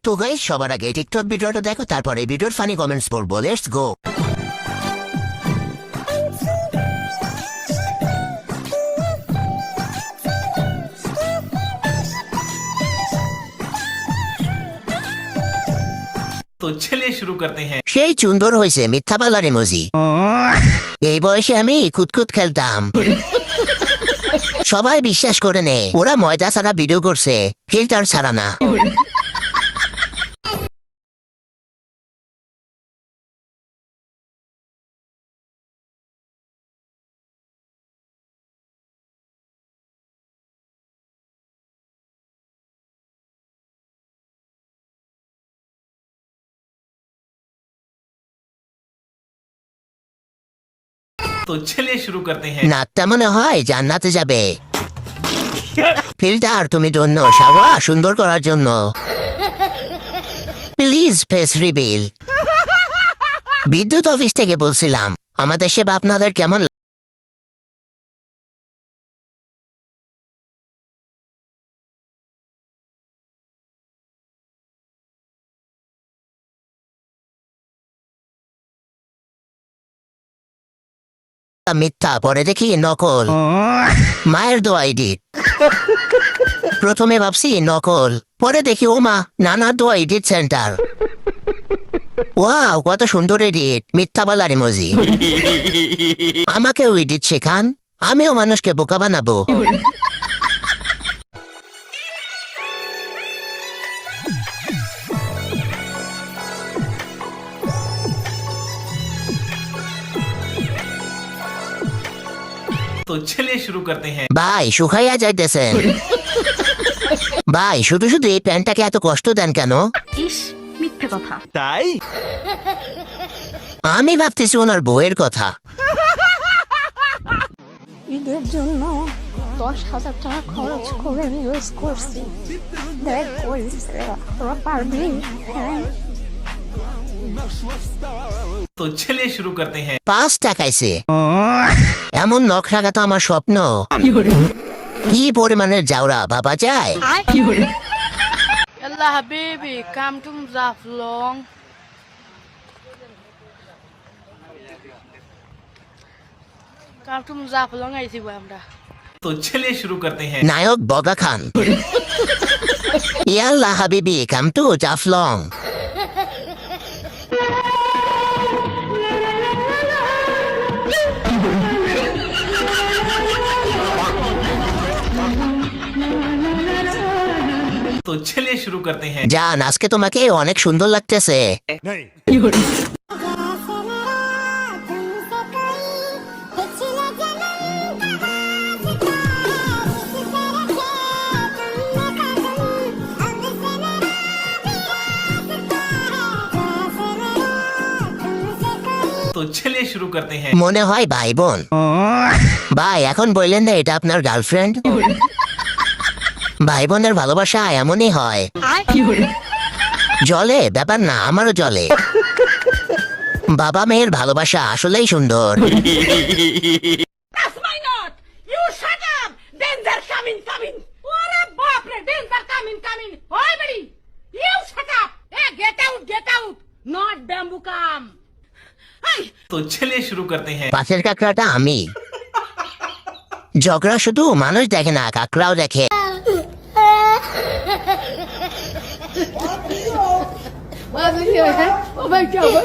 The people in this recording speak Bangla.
তো গাইস সবার আগে টিকটক ভিডিওটা দেখো, তারপরে ভিডিওর ফানি কমেন্টস পড়বো। Let's go. तो चलिए शुरू करते हैं। সেই সুন্দর হয়েছে মিথ্যা বলার ইমোজি। এই বয়সে আমি কুতকুত খেলতাম। সবাই বিশ্বাস করে নে ওরা ময়দা ছাড়া ভিডিও করছে, ফিল্টার ছাড়া না। तो चलिए शुरू करते हैं। নাকটা মনে হয় জান্নাতে যাবে। ফিল্টার তুমি জন্য সাবা সুন্দর করার জন্য। Please face reveal. বিদ্যুৎ অফিস থেকে বলছিলাম আমাদের সেবা আপনাদের কেমন মিথ্যা, পরে দেখি নকল। মায়ের দোয়া এডিট। প্রথমে ভাবছি নকল, পরে দেখি ও মা নানা দোয়া এডিট সেন্টার। ওয়াও কত সুন্দর এডিট, মিথ্যা বলার ইমোজি। আমাকেও এডিট শেখান, আমিও মানুষকে বোকা বানাবো। तो चलिए शुरू करते हैं। ভাই শুকাইয়া যাইতেছেন। ভাই শুধু শুধু এই প্যান্টটাকে এত কষ্ট দেন কেন? ইস মিথ্যে কথা। ताई আমি ভাবতেছি ওনার বউয়ের কথা। ঈদের জন্য 10,000 টাকা খরচ করে ইউজ করছি। দেখ কইছে তোরা পারবি? হ্যাঁ। तो चलिए शुरू करते हैं। 5 টাকাইছে। এমন নখ রাখা তো আমার স্বপ্ন। কি পরিমাণের জাউরা বাবা যায়। يلا حبيبي come to Zaflong. Come to Zaflong আইছি আমরা। तो चलिए शुरू करते हैं। নায়ক বগা খান। ইয়াল্লা হাবিবি কাম টু জাফলং। तो चलिए शुरू करते हैं। জান আজকে তোমাকে অনেক সুন্দর লাগতেছে। तो चलिए शुरू करते हैं। মনে হয় ভাই বোন। ভাই এখন বললেন না এটা আপনার গার্লফ্রেন্ড। ভাই বোনের ভালোবাসা এমনই হয়, জলে ব্যাপার না, আমারও জলে। বাবা মেয়ের ভালোবাসা আসলেই সুন্দর। That's my note! You shut up! Danger coming, coming! Ore baapre, danger coming, coming! Hoy buddy! You shut up! Hey, get out! Not bamboo come! Hey! तो चलिए शुरू करते हैं। পাশের কাঁকড়াটা আমি। ঝগড়া শুধু মানুষ দেখে না, কাঁকড়াও দেখে। Oh my God,